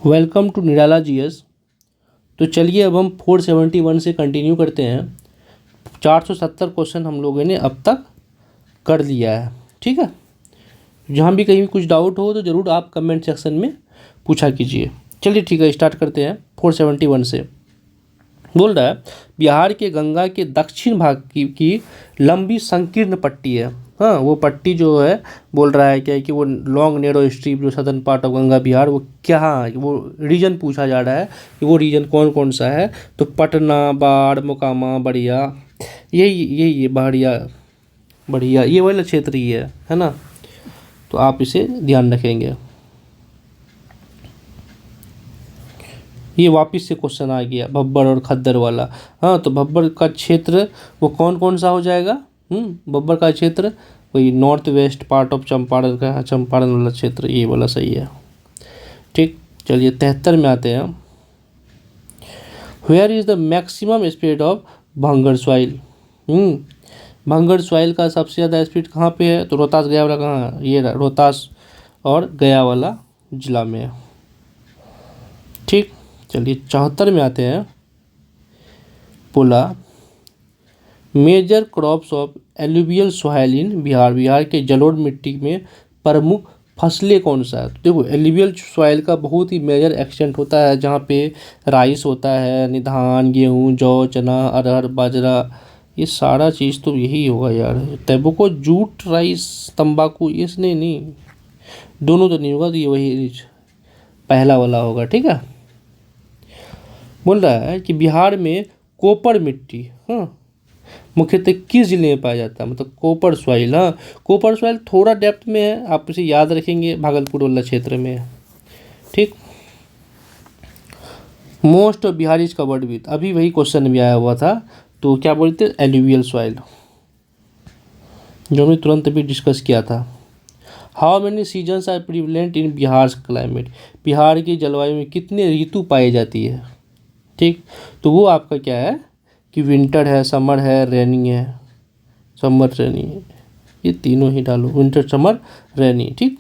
Welcome to Nirala GS. तो चलिए अब हम 471 से कंटिन्यू करते हैं। 470 क्वेश्चन हम लोगों ने अब तक कर लिया है। ठीक है, जहाँ भी कहीं कुछ डाउट हो तो ज़रूर आप कमेंट सेक्शन में पूछा कीजिए। चलिए ठीक है, स्टार्ट करते हैं 471 से। बोल रहा है बिहार के गंगा के दक्षिण भाग की लंबी संकीर्ण पट्टी है। हाँ, वो पट्टी जो है बोल रहा है क्या है कि वो लॉन्ग नेरो स्ट्रीप जो southern part of Ganga Bihar, वो क्या, हाँ, वो रीजन पूछा जा रहा है कि वो रीजन कौन कौन सा है। तो पटना, बाढ़, मोकामा, बढ़िया, यही बढ़िया बढ़िया ये वाला क्षेत्र ही है ना। तो आप इसे ध्यान रखेंगे। ये वापस से क्वेश्चन आ गया भब्बर और खद्दर वाला। हाँ, तो भब्बर का क्षेत्र वो कौन कौन सा हो जाएगा? भब्बर का क्षेत्र वही north west part of Champaran का, चंपारण वाला क्षेत्र, ये वाला सही है। ठीक, चलिए 73 में आते हैं। Where is the maximum speed of bhangar soil? Bhangar soil का सबसे ज़्यादा स्पीड कहाँ पे है? तो रोहतास गया वाला कहाँ है? ये रोहतास और गया वाला जिला में है। ठीक, चलिए 74 में आते हैं। बोला major crops of alluvial soil in Bihar, Bihar के जलोढ़ मिट्टी में प्रमुख फसलें कौन सा है? तो देखो, एलुवियल सॉइल का बहुत ही मेजर एक्सटेंट होता है जहाँ पे राइस होता है, निधान, गेहूँ, जौ, चना, अरहर, बाजरा, ये सारा चीज़ तो यही होगा यार। टैबको, जूट, राइस, तंबाकू, इसने नहीं, दोनों तो नहीं होगा, तो ये वही पहला वाला होगा। ठीक है, बोल रहा है कि बिहार में कोपर मिट्टी, हाँ, मुख्यतः किस जिले में पाया जाता है? मतलब कोपर सॉइल, हाँ, कोपर सॉइल थोड़ा डेप्थ में है, आप इसे याद रखेंगे, भागलपुर वाला क्षेत्र में है। ठीक, most of Bihar is covered with, अभी वही क्वेश्चन भी आया हुआ था। तो क्या बोलते हैं? एलुवियल सॉइल, जो हमने तुरंत अभी डिस्कस किया था। How many seasons are prevalent in Bihar climate, Bihar की जलवायु में कितने ऋतु पाई जाती है? ठीक, तो वो आपका क्या है कि विंटर है, समर है, रेनी है, समर रेनी है, ये तीनों ही डालो, विंटर, समर, रेनी। ठीक,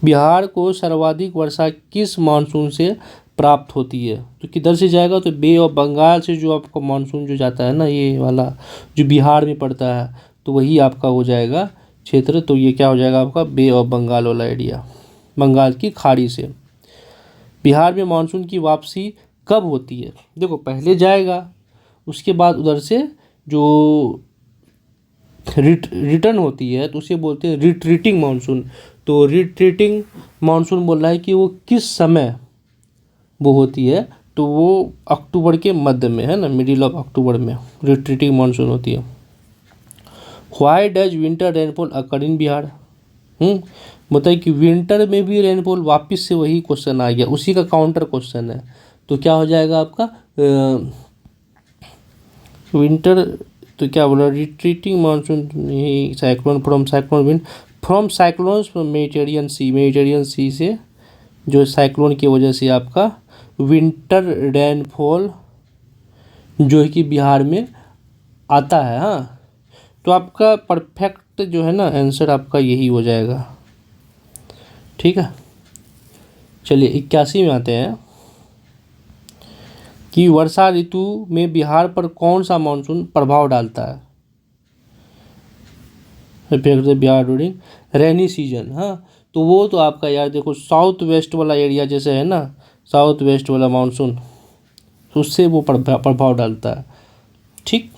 बिहार को सर्वाधिक वर्षा किस मानसून से प्राप्त होती है? तो किधर से जाएगा? तो बे ऑफ बंगाल से जो आपका मानसून जो जाता है ना, ये वाला जो बिहार में पड़ता है, तो वही आपका हो जाएगा क्षेत्र। तो ये क्या हो जाएगा आपका? बे ऑफ बंगाल वाला एरिया, बंगाल की खाड़ी से। बिहार में मानसून की वापसी कब होती है? देखो, पहले जाएगा, उसके बाद उधर से जो रिटर्न होती है तो उसे बोलते हैं रिट्रीटिंग मानसून। तो रिट्रीटिंग मानसून बोल रहा है कि वो किस समय वो होती है? तो वो अक्टूबर के मध्य में है ना, मिडिल ऑफ अक्टूबर में रिट्रीटिंग मानसून होती है। व्हाई डज विंटर रेनफॉल अकर इन बिहार? बताइए कि विंटर में भी रेनफॉल, वापस से वही क्वेश्चन आ गया, उसी का काउंटर क्वेश्चन है। तो क्या हो जाएगा आपका विंटर, तो क्या बोला? रिट्रीटिंग मानसून, यही cyclone from cyclones from mediterranean sea से, जो साइक्लोन की वजह से आपका विंटर रेनफॉल जो है कि बिहार में आता है। हाँ, तो आपका परफेक्ट जो है ना आंसर आपका यही हो जाएगा। ठीक है, चलिए 81 में आते हैं कि वर्षा ऋतु में बिहार पर कौन सा मानसून प्रभाव डालता है? Bihar during rainy season. हाँ, तो वो तो आपका यार देखो, साउथ वेस्ट वाला एरिया जैसे है ना, साउथ वेस्ट वाला मानसून, तो उससे वो प्रभाव डालता है। ठीक,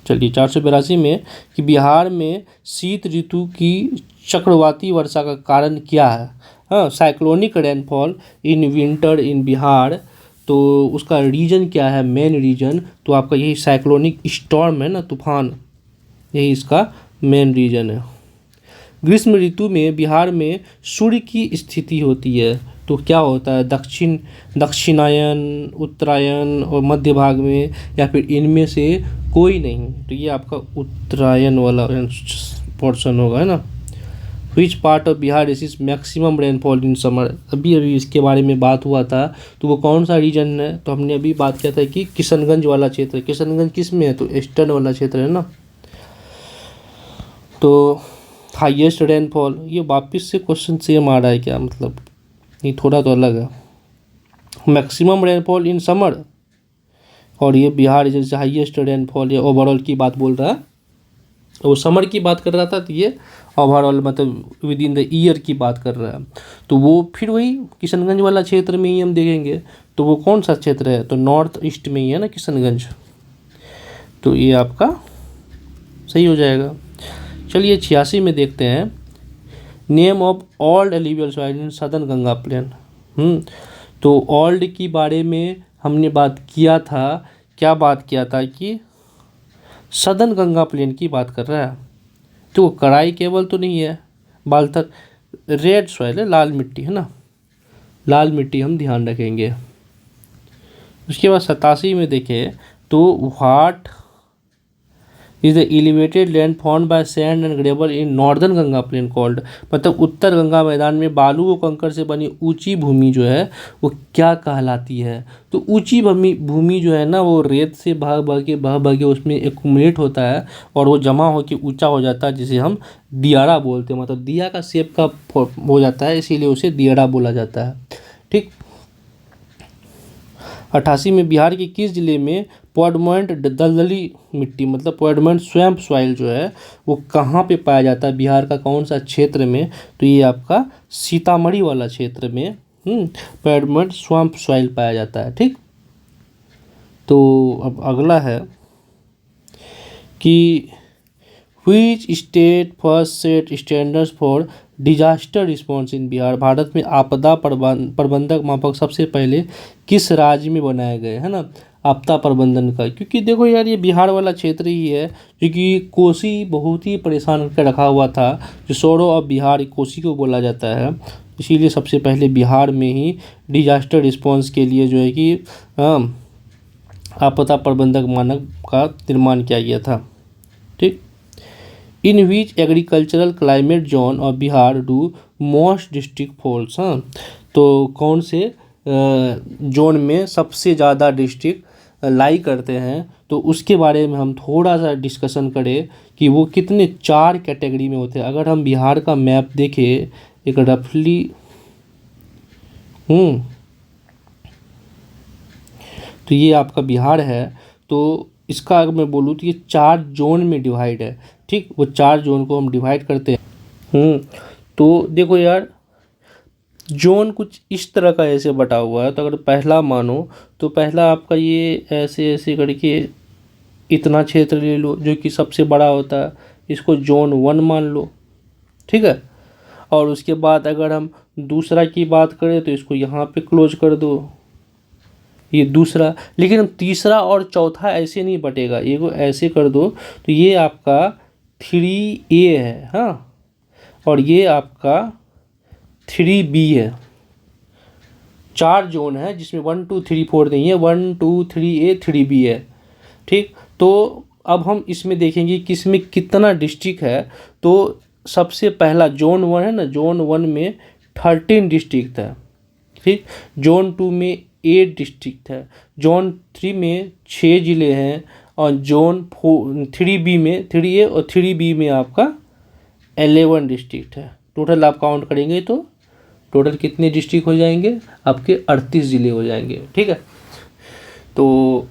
चलिए 482 में कि बिहार में शीत ऋतु की चक्रवाती वर्षा का कारण क्या है? हाँ, साइक्लोनिक रेनफॉल इन विंटर इन बिहार, तो उसका रीजन क्या है? मेन रीजन तो आपका यही साइक्लोनिक स्टॉर्म है ना, तूफान, यही इसका मेन रीजन है। ग्रीष्म ऋतु में बिहार में सूर्य की स्थिति होती है, तो क्या होता है? दक्षिणायन, उत्तरायण और मध्य भाग में, या फिर इनमें से कोई नहीं? तो ये आपका उत्तरायण वाला पोर्शन होगा, है ना। विच part of Bihar receives maximum rainfall in summer, अभी अभी इसके बारे में बात हुआ था, तो वो कौन सा रीजन है? तो हमने अभी बात किया था कि किशनगंज वाला क्षेत्र। किशनगंज किस में है? तो ईस्टर्न वाला क्षेत्र है ना। तो हाईएस्ट रेनफॉल, ये वापस से क्वेश्चन सेम आ रहा है क्या? मतलब ये थोड़ा तो अलग है। मैक्सिमम रेनफॉल इन समर, और ये बिहार जैसे हाईएस्ट रेनफॉल या ओवरऑल की बात बोल रहा है, वो समर की बात कर रहा था, तो ये ओवरऑल मतलब विद इन द ईयर की बात कर रहा है। तो वो फिर वही किशनगंज वाला क्षेत्र में ही हम देखेंगे। तो वो कौन सा क्षेत्र है, तो नॉर्थ ईस्ट में ही है ना किशनगंज, तो ये आपका सही हो जाएगा। चलिए 86 में देखते हैं, name of old alluvial soil in southern Ganga plain. तो ओल्ड की बारे में हमने बात किया था, क्या बात किया था कि सदर्न गंगा प्लेन की बात कर रहा है। तो कड़ाई केवल तो नहीं है, बालथक रेड सॉइल है, लाल मिट्टी है ना, लाल मिट्टी हम ध्यान रखेंगे। उसके बाद 87 में देखें तो what is the elevated land found by sand and gravel in northern Ganga plain called, मतलब उत्तर गंगा मैदान में बालू व कंकड़ से बनी ऊंची भूमि जो है वो क्या कहलाती है। तो ऊंची भूमि जो है ना, वो रेत से बह के उसमें एक्यूमुलेट होता है और वो जमा होकर ऊंचा हो जाता है, जिसे हम दियारा बोलते हैं, मतलब दिया का शेप का हो जाता है, इसीलिए उसे दियारा बोला जाता है। ठीक। 88 में बिहार के किस जिले में पॉडमेंट दलदली मिट्टी, मतलब पॉडमेंट स्वैम्प सॉइल जो है वो कहाँ पे पाया जाता है, बिहार का कौन सा क्षेत्र में, तो ये आपका सीतामढ़ी वाला क्षेत्र में पॉडमेंट स्वैम्प सॉइल पाया जाता है। ठीक। तो अब अगला है कि which state first set standards for disaster response in Bihar, Bharat में आपदा प्रबंधक मापक सबसे पहले किस राज्य में बनाए गए, है ना, आपदा प्रबंधन का। क्योंकि देखो यार, ये बिहार वाला क्षेत्र ही है, क्योंकि कोसी बहुत ही परेशान करके रखा हुआ था, जो सोरो ऑफ बिहार कोसी को बोला जाता है, इसीलिए सबसे पहले बिहार में ही डिजास्टर रिस्पॉन्स के लिए जो है कि आपदा प्रबंधक मानक का निर्माण किया गया था। ठीक। In which agricultural climate zone of Bihar do most district falls, हाँ, तो कौन से जोन में सबसे ज़्यादा डिस्ट्रिक्ट लाई करते हैं, तो उसके बारे में हम थोड़ा सा डिस्कशन करें कि वो कितने 4 कैटेगरी में होते हैं। अगर हम बिहार का मैप देखें एक रफली, तो ये आपका बिहार है, तो इसका अगर मैं बोलूँ तो ये 4 जोन में डिवाइड है। ठीक। वो 4 जोन को हम डिवाइड करते हैं। तो देखो यार, जोन कुछ इस तरह का ऐसे बटा हुआ है, तो अगर पहला मानो तो पहला आपका ये ऐसे ऐसे करके इतना क्षेत्र ले लो जो कि सबसे बड़ा होता है, इसको जोन 1 मान लो। ठीक है। और उसके बाद अगर हम दूसरा की बात करें तो इसको यहाँ पे क्लोज कर दो, ये दूसरा। लेकिन हम तीसरा और चौथा ऐसे नहीं बटेगा, ये को ऐसे कर दो, तो ये आपका 3A है, हाँ, और ये आपका 3B है। 4 जोन है जिसमें 1 2 3 4 नहीं है, 1 2 3A 3B है। ठीक। तो अब हम इसमें देखेंगे कि इसमें कितना डिस्ट्रिक्ट है। तो सबसे पहला जोन 1 है ना, जोन 1 में 13 डिस्ट्रिक्ट है। ठीक। जोन 2 में 8 डिस्ट्रिक्ट है, जोन 3 में 6 ज़िले हैं, और जोन 3B में 3A और 3B में आपका 11 डिस्ट्रिक्ट है। टोटल आप काउंट करेंगे तो टोटल कितने डिस्ट्रिक्ट हो जाएंगे आपके, 38 ज़िले हो जाएंगे। ठीक है। तो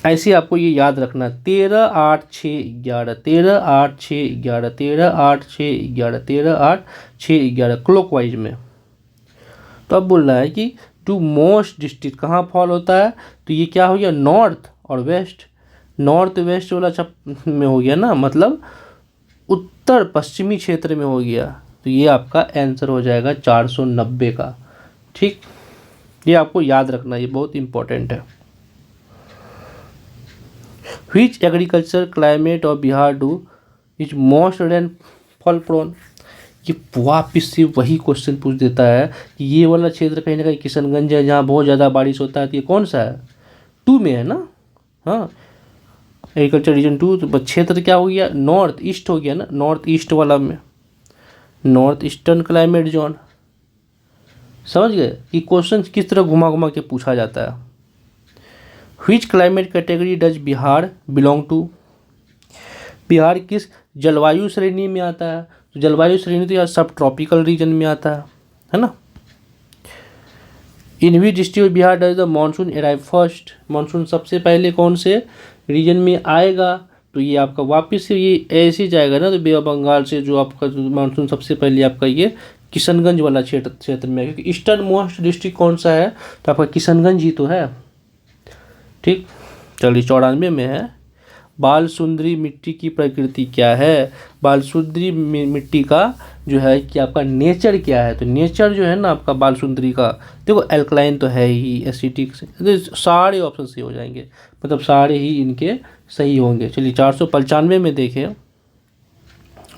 ऐसे आपको ये याद रखना, 13 8 6 11, 13 8 6 11, 13 8 6 11, 13 8 6 11 क्लॉकवाइज में। तो अब बोल रहा है कि टू मोस्ट डिस्ट्रिक्ट कहाँ फॉल होता है, तो ये क्या हो गया, नॉर्थ और वेस्ट। नॉर्थ वेस्ट वाला में हो गया ना, मतलब उत्तर पश्चिमी क्षेत्र में हो गया। तो ये आपका आंसर हो जाएगा 490 का। ठीक। ये आपको याद रखना, ये बहुत इंपॉर्टेंट है। Which agriculture climate of Bihar do is most rainfall prone, ये वापिस से वही क्वेश्चन पूछ देता है कि ये वाला क्षेत्र कहीं ना कहीं किशनगंज है जहाँ बहुत ज़्यादा बारिश होता है, तो ये कौन सा है, 2 में है ना, हाँ, एग्रीकल्चर रीजन 2। तो क्षेत्र क्या हो गया, नॉर्थ ईस्ट हो गया ना, नॉर्थ ईस्ट वाला में नॉर्थ ईस्टर्न क्लाइमेट जोन। समझ गए कि क्वेश्चन किस तरह घुमा घुमा के पूछा जाता है। Which climate category does Bihar belong to, Bihar किस जलवायु श्रेणी में आता है, तो जलवायु श्रेणी तो यार सब ट्रॉपिकल रीजन में आता है ना। In which district of Bihar does the monsoon arrive first, monsoon सबसे पहले कौन से रीजन में आएगा, तो ये आपका वापस से ये ऐसे जाएगा ना, तो बे ऑफ बंगाल से जो आपका मानसून सबसे पहले आपका ये किशनगंज वाला क्षेत्र में है, क्योंकि ईस्टर्न मोस्ट डिस्ट्रिक्ट कौन सा है, तो आपका किशनगंज ही तो है। ठीक, चलिए 94 में है, बालसुंदरी मिट्टी की प्रकृति क्या है। बालसुंदरी मिट्टी का जो है कि आपका नेचर क्या है, तो नेचर जो है ना आपका बालसुंदरी का, देखो एल्कलाइन तो है ही, एसिटिक से, तो सारे ऑप्शन सही हो जाएंगे, मतलब सारे ही इनके सही होंगे। चलिए 495 में देखें,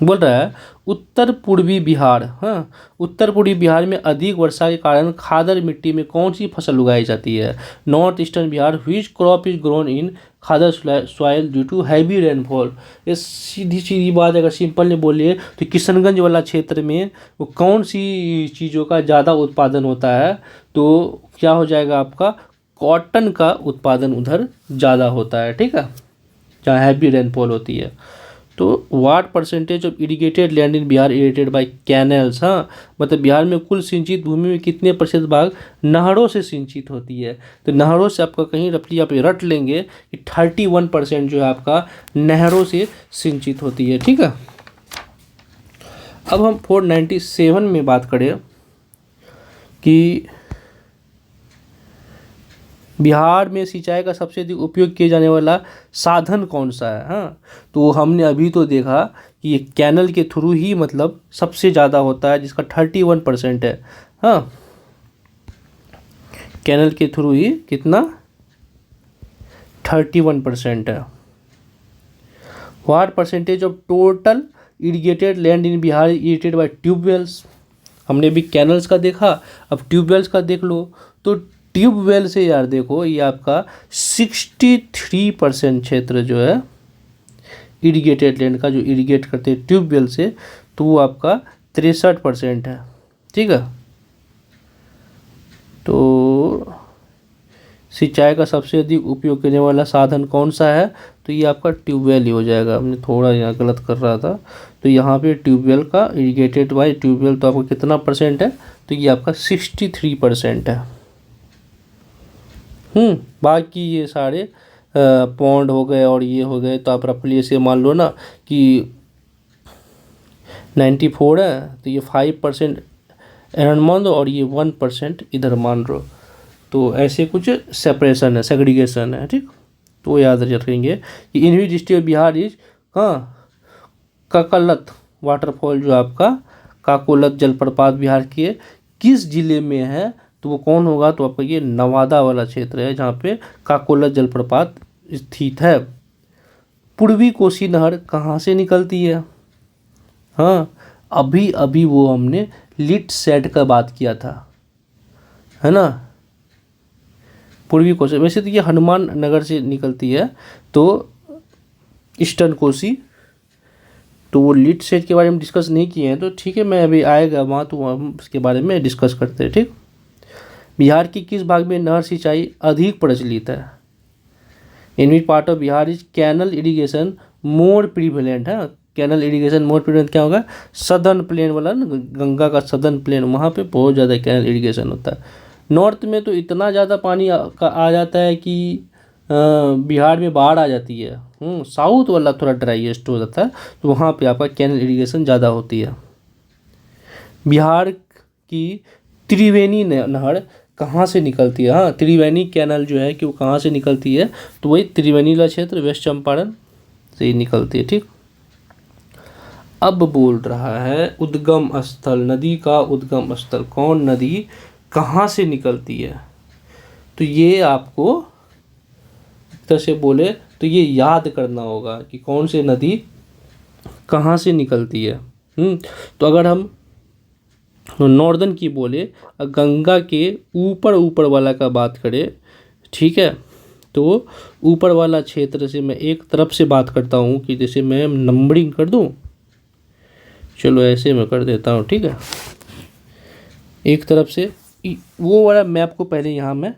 बोल रहा है उत्तर पूर्वी बिहार, हाँ, उत्तर पूर्वी बिहार में अधिक वर्षा के कारण खादर मिट्टी में कौन सी फसल उगाई जाती है। North eastern Bihar, which crop is grown in khadar soil due to heavy rainfall. ये सीधी सीधी बात अगर सिंपल में बोलिए तो किशनगंज वाला क्षेत्र में वो कौन सी चीज़ों का ज़्यादा उत्पादन होता है, तो क्या हो जाएगा आपका कॉटन का उत्पादन उधर ज़्यादा होता है। ठीक है, जहाँ हैवी रेनफॉल होती है। तो what percentage of irrigated land in Bihar irrigated by canals, हाँ, मतलब बिहार में कुल सिंचित भूमि में कितने प्रतिशत भाग नहरों से सिंचित होती है, तो नहरों से आपका कहीं रफली आप रट लेंगे कि 31% जो है आपका नहरों से सिंचित होती है। ठीक है, अब हम 497 में बात करें कि बिहार में सिंचाई का सबसे अधिक उपयोग किए जाने वाला साधन कौन सा है। हाँ, तो हमने अभी तो देखा कि ये कैनल के थ्रू ही मतलब सबसे ज़्यादा होता है, जिसका 31% है। हाँ, कैनल के थ्रू ही कितना 31% है। What percentage of total irrigated land in Bihar irrigated by tubewells. हमने भी कैनल्स का देखा, अब ट्यूबवेल्स का देख लो, तो ट्यूबवेल से यार देखो ये आपका 63% क्षेत्र जो है इरिगेटेड लैंड का, जो इरिगेट करते हैं ट्यूबवेल से, तो वो आपका 63% है। ठीक है, तो सिंचाई का सबसे अधिक उपयोग करने वाला साधन कौन सा है, तो ये आपका ट्यूबवेल ही हो जाएगा। हमने थोड़ा यहाँ गलत कर रहा था, तो यहाँ पे ट्यूबवेल का इरिगेटेड बाय ट्यूबवेल तो आपको कितना परसेंट है, तो ये आपका 63% है। बाकी ये सारे पॉन्ड हो गए और ये हो गए, तो आप रफली ऐसे मान लो ना कि 94 है, तो ये 5% एरन मान दो और ये 1% इधर मान लो, तो ऐसे कुछ सेपरेशन है, सेग्रीगेशन है। ठीक, तो याद रखेंगे कि इन विच डिस्ट्रिक्ट बिहार इज, हाँ, काकोलत वाटरफॉल जो आपका काकोलत जलप्रपात बिहार के किस जिले में है, तो वो कौन होगा, तो आपका ये नवादा वाला क्षेत्र है जहाँ पे काकोलत जलप्रपात स्थित है। पूर्वी कोसी नहर कहाँ से निकलती है। हाँ, अभी अभी वो हमने लिट सेट का बात किया था, है ना। पूर्वी कोसी, वैसे तो ये हनुमान नगर से निकलती है, तो ईस्टर्न कोसी, तो वो लिट सेट के बारे में डिस्कस नहीं किए हैं, तो ठीक है, मैं अभी आएगा वहाँ तो हम उसके बारे में डिस्कस करते हैं। ठीक, बिहार की किस भाग में नहर सिंचाई अधिक प्रचलित है। In which part of Bihar is canal irrigation more prevalent है। कैनल इरिगेशन मोर प्रीवेलेंट क्या होगा, सदर्न प्लेन वाला ना, गंगा का सदर्न प्लेन, वहाँ पे बहुत ज़्यादा कैनल इरिगेशन होता है। नॉर्थ में तो इतना ज़्यादा पानी आ जाता है कि बिहार में बाढ़ आ जाती है। साउथ वाला थोड़ा ड्राईएस्ट हो जाता है, तो वहाँ पे आपका कैनल इरिगेशन ज़्यादा होती है। बिहार की त्रिवेणी नहर कहाँ से निकलती है। हाँ, त्रिवेणी कैनल जो है कि वो कहाँ से निकलती है, तो वही त्रिवेणी वाला क्षेत्र वेस्ट चंपारण से ही निकलती है। ठीक, अब बोल रहा है उद्गम स्थल, नदी का उद्गम स्थल, कौन नदी कहाँ से निकलती है, तो ये आपको एक तरह से बोले तो ये याद करना होगा कि कौन से नदी कहाँ से निकलती है। तो अगर हम नॉर्दर्न की बोले, गंगा के ऊपर ऊपर वाला का बात करें, ठीक है, तो ऊपर वाला क्षेत्र से मैं एक तरफ से बात करता हूँ कि जैसे मैं नंबरिंग कर दूँ, चलो ऐसे मैं कर देता हूँ। ठीक है, एक तरफ से वो वाला मैप को पहले यहाँ मैं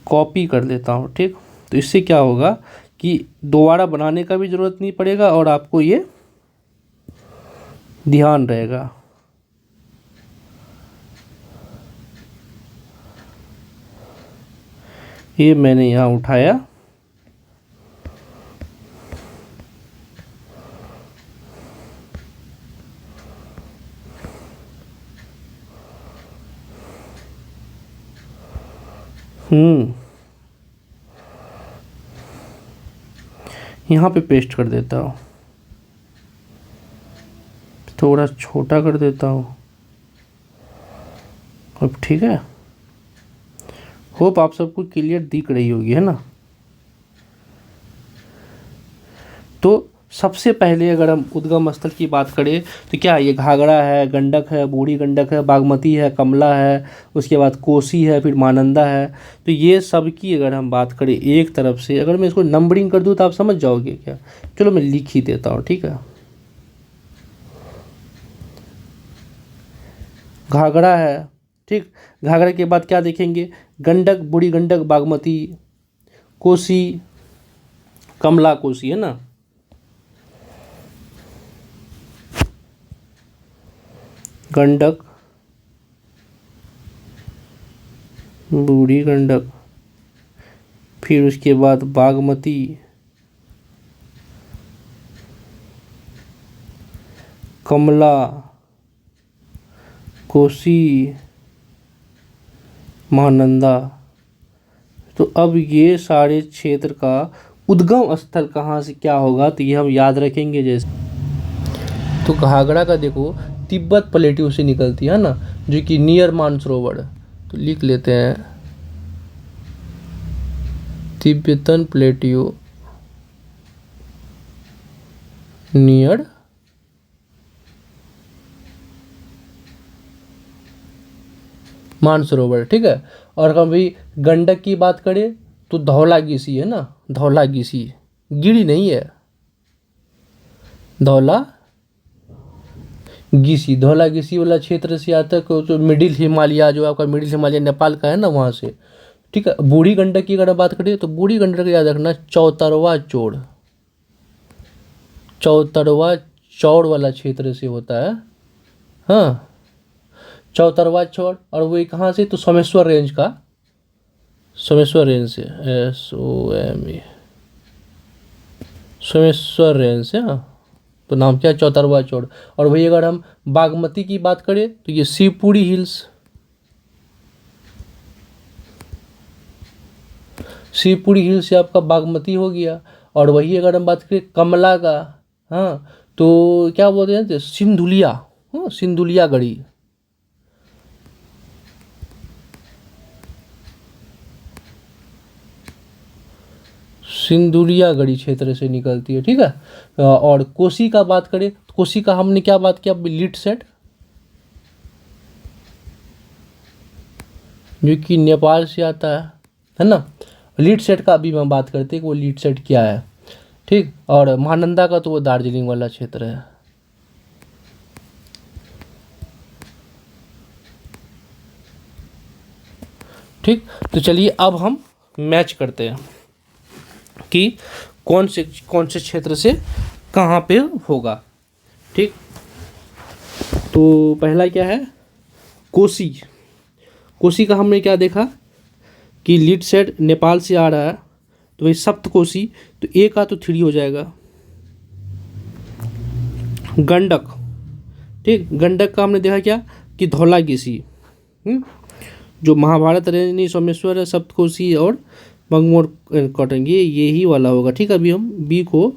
कॉपी कर लेता हूँ। ठीक, तो इससे क्या होगा कि दोबारा बनाने का भी ज़रूरत नहीं पड़ेगा और आपको ये ध्यान रहेगा। ये मैंने यहाँ उठाया, यहाँ पे पेस्ट कर देता हूँ, थोड़ा छोटा कर देता हूँ। अब ठीक है, होप आप सबको क्लियर दिख रही होगी, है ना। तो सबसे पहले अगर हम उद्गम स्थल की बात करें तो क्या ये घाघरा है, गंडक है, बूढ़ी गंडक है, बागमती है, कमला है, उसके बाद कोसी है, फिर महानंदा है। तो ये सब की अगर हम बात करें एक तरफ से, अगर मैं इसको नंबरिंग कर दूँ तो आप समझ जाओगे क्या। चलो मैं लिख ही देता हूँ, ठीक है। घाघरा है, ठीक। घाघरा के बाद क्या देखेंगे, गंडक, बूढ़ी गंडक, बागमती, कोसी, कमला कोसी, है ना। गंडक, बूढ़ी गंडक, फिर उसके बाद बागमती, कमला, कोसी, महानंदा। तो अब ये सारे क्षेत्र का उद्गम स्थल कहाँ से क्या होगा, तो ये हम याद रखेंगे। जैसे तो घाघरा का देखो तिब्बत प्लेट्यू से निकलती है ना, जो कि नियर मानसरोवर। तो लिख लेते हैं तिब्बतन प्लेट्यू नियर मानसरोवर, ठीक है। और अगर भी गंडक की बात करें तो धौलागिरी है ना, धौलागिरी, गिरी नहीं है, धौलागिरी वाला क्षेत्र से आता है। तो मिडिल हिमालय, जो आपका मिडिल हिमालय नेपाल का है ना, वहाँ से, ठीक है। बूढ़ी गंडक की अगर बात करें तो बूढ़ी गंडक याद रखना चौतरवा चौड़ वाला क्षेत्र से होता है, हाँ, चौतरवा चौड़। और वो कहाँ से, तो सोमेश्वर रेंज से, SOME, सोमेश्वर रेंज से, हाँ। तो नाम क्या है, चौतरवा चौड़। और वही अगर हम बागमती की बात करें तो ये शिवपुरी हिल्स, से आपका बागमती हो गया। और वही अगर हम बात करें कमला का, हाँ, तो क्या बोलते हैं, सिंधुलिया, हाँ, सिंधुलिया गढ़ी, क्षेत्र से निकलती है, ठीक है। और कोसी का बात करें तो कोसी का हमने क्या बात किया, लिट सेट, जो कि नेपाल से आता है ना। लिट सेट का अभी हम बात करते हैं कि वो लिट सेट क्या है, ठीक। और महानंदा का तो वो दार्जिलिंग वाला क्षेत्र है, ठीक। तो चलिए अब हम मैच करते हैं कि कौन से क्षेत्र से कहाँ पे होगा, ठीक। तो पहला क्या है, कोसी का हमने क्या देखा कि लीड सेट नेपाल से आ रहा है, तो वही सप्तकोसी, तो ए का तो 3 हो जाएगा। गंडक, ठीक, गंडक का हमने देखा क्या कि धौलागिरी, जो महाभारत रेंज, सोमेश्वर, सप्तकोसी और बंगमोर कटेंगे, यही वाला होगा, ठीक। अभी हम बी को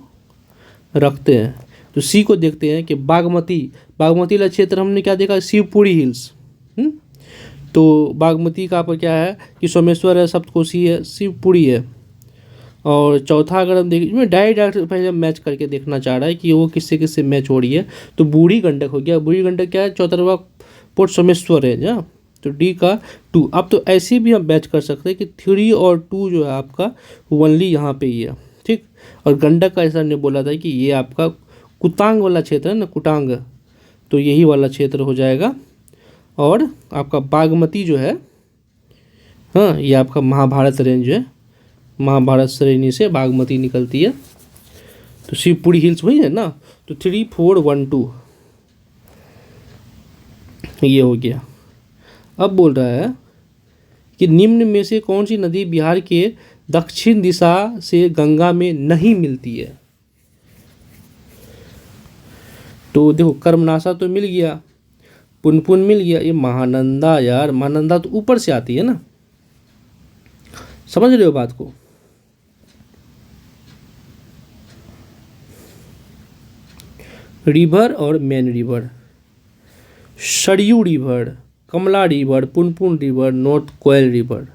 रखते हैं। तो सी को देखते हैं कि बागमती वाला क्षेत्र हमने क्या देखा, शिवपुरी हिल्स, तो बागमती का आपका क्या है कि सोमेश्वर है, सप्तकोसी है, शिवपुरी है। और चौथा अगर हम देखें, मैं डायरेक्ट पहले मैच करके देखना चाह रहा है कि वो किससे मैच हो रही है। तो बूढ़ी गंडक हो गया, बूढ़ी गंडक क्या है, चौतरवा पोर्ट सोमेश्वर है, हाँ। तो डी का 2। अब तो ऐसे भी हम मैच कर सकते हैं कि 3 और 2 जो है आपका ओनली यहाँ पे ही है, ठीक। और गंडक का ऐसा ने बोला था कि ये आपका कुतांग वाला क्षेत्र है ना, कुटांग, तो यही वाला क्षेत्र हो जाएगा। और आपका बागमती जो है, हाँ, ये आपका महाभारत रेंज है, महाभारत श्रेणी से बागमती निकलती है। तो शिवपुरी हिल्स वही है ना, तो 3, 4, 1, 2, ये हो गया। अब बोल रहा है कि निम्न में से कौन सी नदी बिहार के दक्षिण दिशा से गंगा में नहीं मिलती है। तो देखो कर्मनाशा तो मिल गया, पुनपुन मिल गया, ये महानंदा यार, महानंदा तो ऊपर से आती है ना, समझ रहे हो बात को। रिवर और मेन रिवर, सरयू रिवर, कमला रिवर, पुनपुन रिवर, नॉर्थ कोयल रिवर,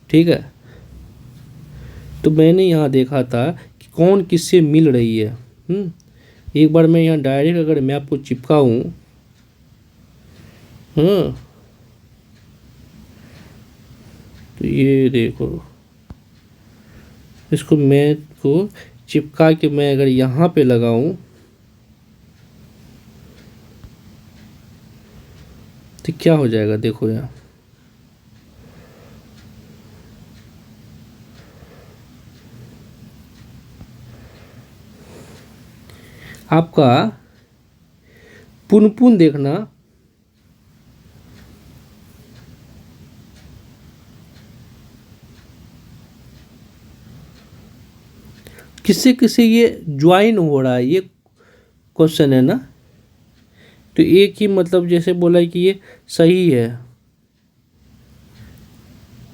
ठीक है। तो मैंने यहाँ देखा था कि कौन किससे मिल रही है। एक बार मैं यहाँ डायरेक्ट अगर मैप को चिपकाऊँ, हाँ, तो ये देखो, इसको मैप को चिपका के मैं अगर यहाँ पे लगाऊं तो क्या हो जाएगा, देखो यहाँ आपका पुनपुन देखना, किससे किससे ये ज्वाइन हो रहा है, ये क्वेश्चन है ना। तो एक ही मतलब जैसे बोला है कि ये सही है,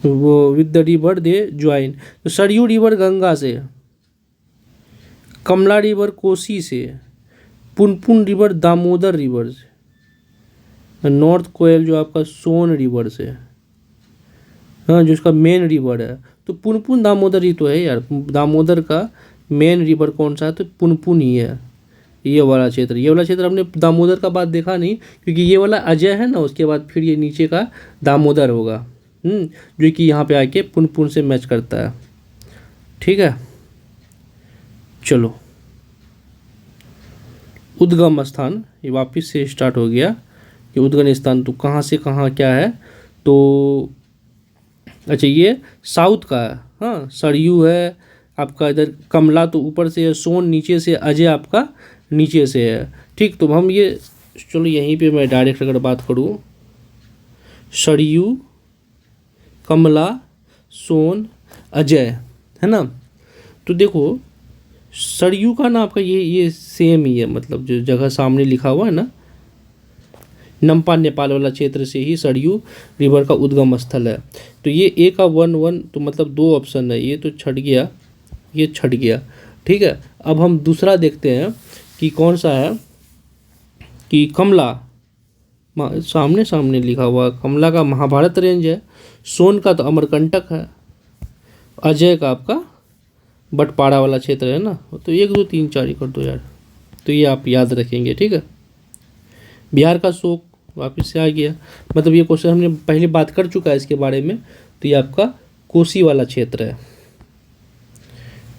वो with the river they join. तो सरयू रिवर गंगा से, कमला रिवर कोसी से, पुनपुन रिवर दामोदर रिवर से, नॉर्थ कोयल जो आपका सोन रिवर से, हाँ, जो इसका मेन रिवर है। तो पुनपुन दामोदर ही तो है यार, दामोदर का मेन रिवर कौन सा है, तो पुनपुन ही है। ये वाला क्षेत्र, ये वाला क्षेत्र हमने दामोदर का बात देखा नहीं, क्योंकि ये वाला अजय है ना, उसके बाद फिर ये नीचे का दामोदर होगा, जो कि यहाँ पे आके पुनपुन से मैच करता है, ठीक है। चलो, उद्गम स्थान, ये वापस से स्टार्ट हो गया कि उद्गम स्थान तो कहाँ से कहाँ क्या है। तो अच्छा, ये साउथ का है, हाँ, सरयू है आपका, इधर कमला तो ऊपर से है, सोन नीचे से, अजय आपका नीचे से है, ठीक। तो हम ये, चलो यहीं पे मैं डायरेक्ट अगर बात करूँ, सरयू, कमला, सोन, अजय, है ना। तो देखो सरयू का ना आपका ये सेम ही है, मतलब जो जगह सामने लिखा हुआ है ना, नमपा नेपाल वाला क्षेत्र से ही सरयू रिवर का उद्गम स्थल है। तो ये ए का 1-1, तो मतलब 2 ऑप्शन है, ये तो छट गया, ये छट गया, ठीक है। अब हम दूसरा देखते हैं कि कौन सा है, कि कमला, सामने सामने लिखा हुआ, कमला का महाभारत रेंज है, सोन का तो अमरकंटक है, अजय का आपका बटपाड़ा वाला क्षेत्र है ना। तो 1 2 3 4 ही कर दो यार, तो ये आप याद रखेंगे, ठीक है। बिहार का शोक वापस से आ गया, मतलब ये क्वेश्चन हमने पहले बात कर चुका है इसके बारे में। तो ये आपका कोसी वाला क्षेत्र है,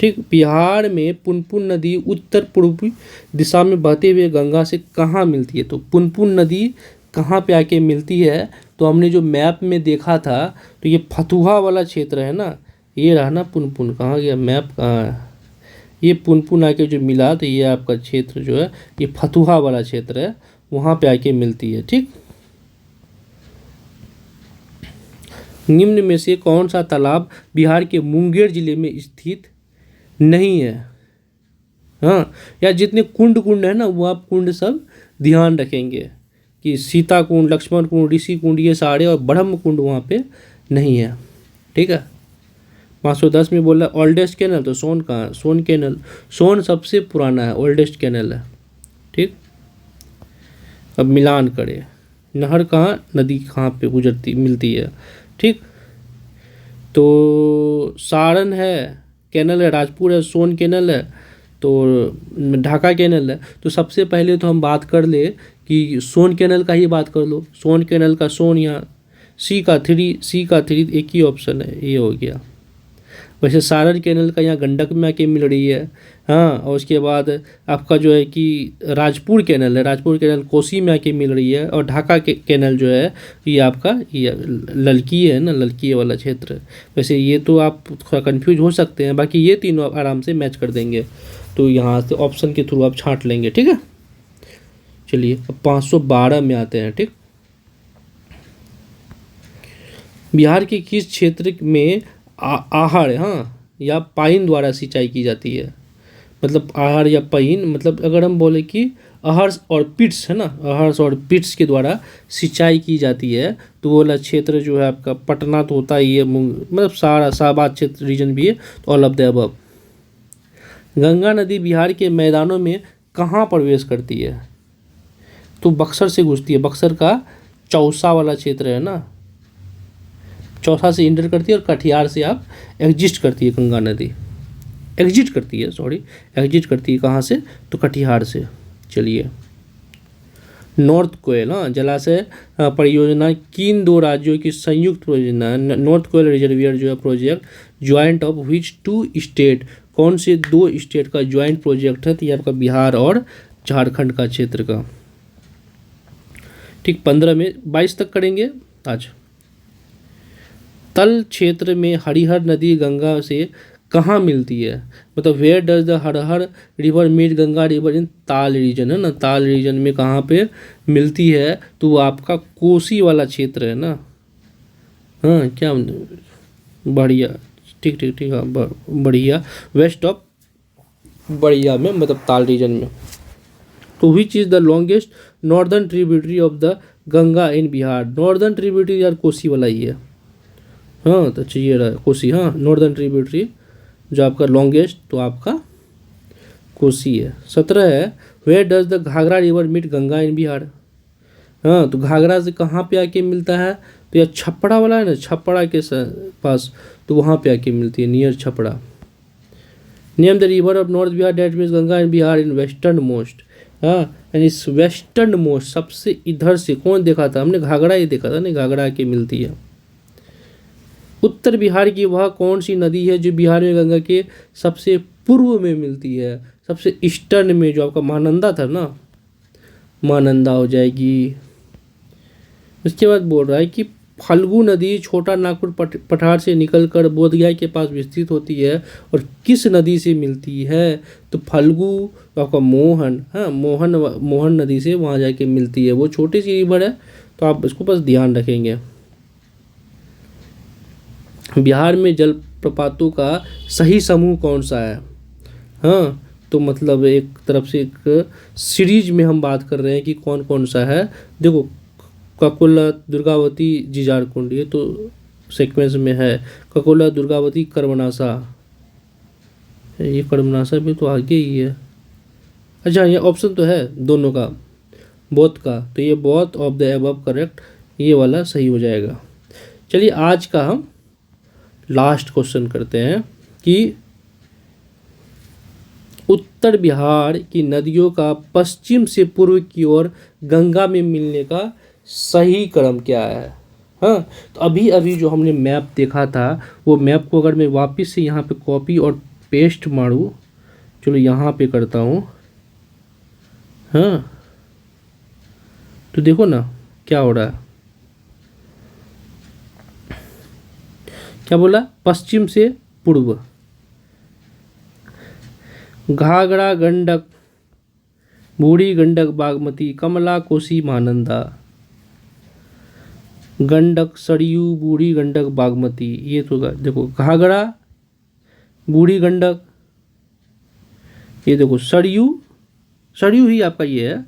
ठीक। बिहार में पुनपुन नदी उत्तर पूर्वी दिशा में बहते हुए गंगा से कहाँ मिलती है। तो पुनपुन नदी कहाँ पे आके मिलती है, तो हमने जो मैप में देखा था, तो ये फतुहा वाला क्षेत्र है ना, ये रहा ना पुनपुन, कहाँ गया मैप, कहाँ है, ये पुनपुन आके जो मिला, तो ये आपका क्षेत्र जो है ये फतुहा वाला क्षेत्र है, वहाँ पे आके मिलती है, ठीक। निम्न में से कौन सा तालाब बिहार के मुंगेर जिले में स्थित नहीं है। हाँ, या जितने कुंड है ना, वो आप कुंड सब ध्यान रखेंगे कि सीता कुंड, लक्ष्मण कुंड, ऋषि कुंड, ये सारे, और ब्रह्म कुंड वहाँ पे नहीं है, ठीक है। 510 में बोला ओल्डेस्ट कैनल, तो सोन कहाँ है, सोन कैनल, सोन सबसे पुराना है, ओल्डेस्ट कैनल है, ठीक। अब मिलान करें, नहर कहाँ, नदी कहाँ पे गुजरती मिलती है, ठीक। तो सारण है, कैनल है, राजपुर है, सोन कैनल है, तो ढाका कैनल है। तो सबसे पहले तो हम बात कर ले कि सोन कैनल का ही बात कर लो, सोन कैनल का सोन, यहाँ सी का 3 एक ही ऑप्शन है, ये हो गया। वैसे सारण कैनल का यहाँ गंडक में आके मिल रही है, हाँ। और उसके बाद आपका जो है कि राजपुर कैनल है, राजपुर कैनल कोसी में आके मिल रही है। और ढाका कैनल जो है ये आपका ये ललकी है ना, ललकी वाला क्षेत्र। वैसे ये तो आप थोड़ा कन्फ्यूज हो सकते हैं, बाकी ये तीनों आप आराम से मैच कर देंगे। तो यहाँ से ऑप्शन के थ्रू आप छांट लेंगे, ठीक है। चलिए अब 512 में आते हैं, ठीक। बिहार के किस क्षेत्र में आहर या पाइन द्वारा सिंचाई की जाती है? मतलब आहर या पाइन, मतलब अगर हम बोले कि अहर्स और पिट्स है ना, अहर्स और पिट्स के द्वारा सिंचाई की जाती है, तो वो वाला क्षेत्र जो है आपका पटना तो होता ही है, मतलब सारा शाहबाद क्षेत्र रीजन भी है, तो all of the above. Ganga नदी बिहार के मैदानों में कहाँ प्रवेश करती है? तो बक्सर से घुसती है, बक्सर का चौसा वाला क्षेत्र है ना, चौसा से इंटर करती है और कटिहार से आप एग्जिस्ट करती है गंगा नदी, एग्जिट करती है कहाँ से? तो कटिहार से। चलिए, नॉर्थ कोयल जलाशय परियोजना किन दो राज्यों की संयुक्त परियोजना है? नॉर्थ कोयल रिजर्वियर जो है project joint of which two state, कौन से दो स्टेट का ज्वाइंट प्रोजेक्ट है? तो ये आपका बिहार और झारखंड का क्षेत्र का। ठीक, 15 में 22 तक करेंगे आज। तल क्षेत्र में हरिहर नदी गंगा से कहाँ मिलती है? मतलब where does the Harhar river meet Ganga river in Tal region, है ना, ताल रीजन में कहाँ पे मिलती है? तो वो आपका कोसी वाला क्षेत्र है ना। हाँ, क्या बढ़िया, ठीक, हाँ बढ़िया, वेस्ट ऑफ बढ़िया में, मतलब ताल रीजन में। तो which is the longest northern tributary of the Ganga in Bihar? Northern tributary यार कोसी वाला ही है। हाँ, तो चाहिए रहा कोसी, हाँ नॉर्दर्न ट्रिब्यूटरी जो आपका लॉन्गेस्ट, तो आपका कोसी है। 17 है, where does the Ghaghara river meet Ganga in Bihar? हाँ, तो घाघरा से कहाँ पे आके मिलता है? तो यह छपड़ा वाला है ना, छपड़ा के पास, तो वहाँ पे आके मिलती है, near Chhapra. Name the river of north Bihar that means Ganga in Bihar in western most. हाँ, यानी इस वेस्टर्न मोस्ट, सबसे इधर से कौन देखा था हमने? घाघरा ही देखा था ना, घाघरा आके मिलती है। उत्तर बिहार की वह कौन सी नदी है जो बिहार में गंगा के सबसे पूर्व में मिलती है? सबसे ईस्टर्न में, जो आपका महानंदा था ना, महानंदा हो जाएगी। उसके बाद बोल रहा है कि फल्गु नदी छोटा नागपुर पठार से निकलकर बोधगया के पास विस्तृत होती है और किस नदी से मिलती है? तो फल्गु आपका मोहन, हाँ मोहन नदी से वहाँ जाके मिलती है। वो छोटी सी रिवर है, तो आप इसको बस ध्यान रखेंगे। बिहार में जलप्रपातों का सही समूह कौन सा है? हाँ, तो मतलब एक तरफ से एक सीरीज में हम बात कर रहे हैं कि कौन कौन सा है। देखो, ककोला, दुर्गावती, जीजारकुंड, ये तो सीक्वेंस में है। ककोला, दुर्गावती, कर्मनासा, ये कर्मनासा भी तो आगे ही है। अच्छा, ये ऑप्शन तो है दोनों का, बोथ का, तो ये both of the above correct, ये वाला सही हो जाएगा। चलिए, आज का हम लास्ट क्वेश्चन करते हैं कि उत्तर बिहार की नदियों का पश्चिम से पूर्व की ओर गंगा में मिलने का सही क्रम क्या है? हाँ, तो अभी अभी जो हमने मैप देखा था, वो मैप को अगर मैं वापस से यहाँ पे कॉपी और पेस्ट मारूँ, चलो यहाँ पे करता हूँ, हाँ, तो देखो ना क्या हो रहा है। क्या बोला? पश्चिम से पूर्व, घाघरा, गंडक, बूढ़ी गंडक, बागमती, कमला, कोसी, महानंदा। गंडक, सरयू, बूढ़ी गंडक, बागमती, ये तो देखो घाघरा, बूढ़ी गंडक, ये देखो सरयू ही आपका ये है,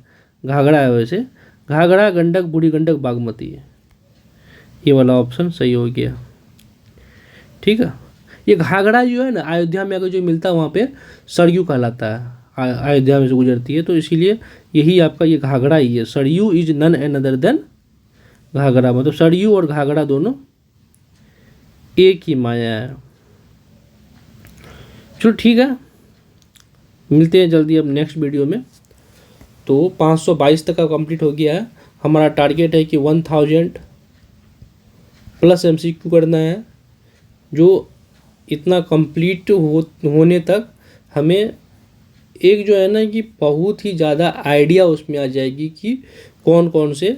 घाघरा है वैसे, घाघरा, गंडक, बूढ़ी गंडक, बागमती, ये वाला ऑप्शन सही हो गया। ठीक है, ये घाघरा जो है ना, अयोध्या में अगर जो मिलता है वहाँ पे सरयू कहलाता है, अयोध्या में से गुजरती है, तो इसीलिए यही आपका ये घाघरा ही है। Saryu is none an other than Ghaghara, मतलब सरयू और घाघरा दोनों एक ही माया है। चलो ठीक है, मिलते हैं जल्दी अब नेक्स्ट वीडियो में। तो 522 तक का कंप्लीट हो गया है। हमारा टारगेट है कि 1000 प्लस MCQ करना है। जो इतना कंप्लीट होने तक हमें एक जो है ना कि बहुत ही ज़्यादा आइडिया उसमें आ जाएगी कि कौन कौन से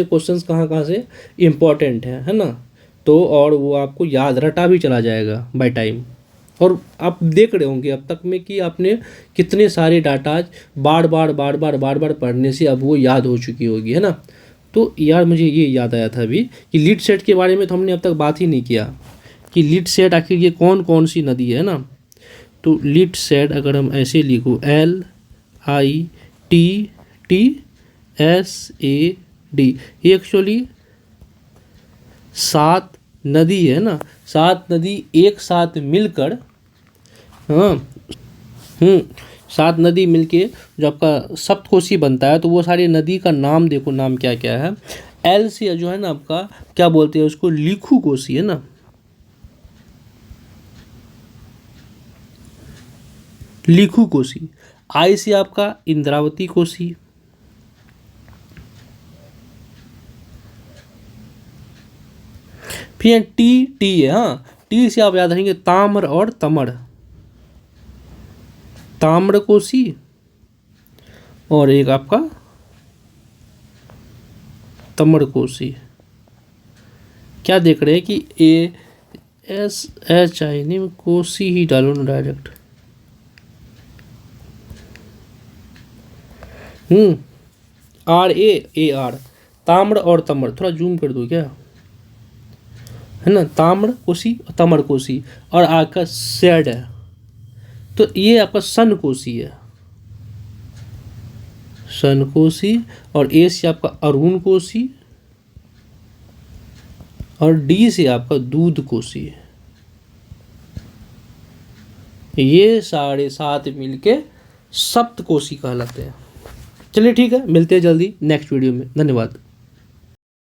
क्वेश्चंस कहाँ से इम्पोर्टेंट है ना। तो और वो आपको याद रटा भी चला जाएगा बाय टाइम। और आप देख रहे होंगे अब तक में कि आपने कितने सारे डाटा बार बार पढ़ने से अब वो याद हो चुकी होगी, है ना। तो यार मुझे ये याद आया था अभी कि लीड सेट के बारे में तो हमने अब तक बात ही नहीं किया कि लीड सेट आखिर ये कौन कौन सी नदी है ना। तो लीड सेट अगर हम ऐसे लिखो LITTSAD, ये एक्चुअली 7 नदी है ना, 7 नदी एक साथ मिलकर, हाँ 7 नदी मिलके जो आपका सप्तकोशी बनता है, तो वो सारी नदी का नाम देखो, नाम क्या क्या है। एल से जो है ना आपका क्या बोलते हैं उसको, लिखू कोसी है ना, लिखू कोसी। आई से आपका इंद्रावती कोसी, फिर टी टी है, हाँ टी से आप याद रखेंगे ताम्र और तमड़, ताम्र कोसी, और एक आपका तमड़ कोसी। क्या देख रहे हैं कि ASHI नहीं, कोसी ही डालो ना डायरेक्ट। RAAR, ताम्र और तमड़, थोड़ा जूम कर दो क्या, है ना, ताम्र कोसी और तमड़ कोसी, और आपका सेड है, तो ये आपका सन कोसी है, सन कोसी। और ए से आपका अरुण कोसी, और डी से आपका दूध कोसी। ये साढ़े 7 मिलके सप्तकोशी कहलाते हैं। चलिए ठीक है, मिलते हैं जल्दी नेक्स्ट वीडियो में, धन्यवाद।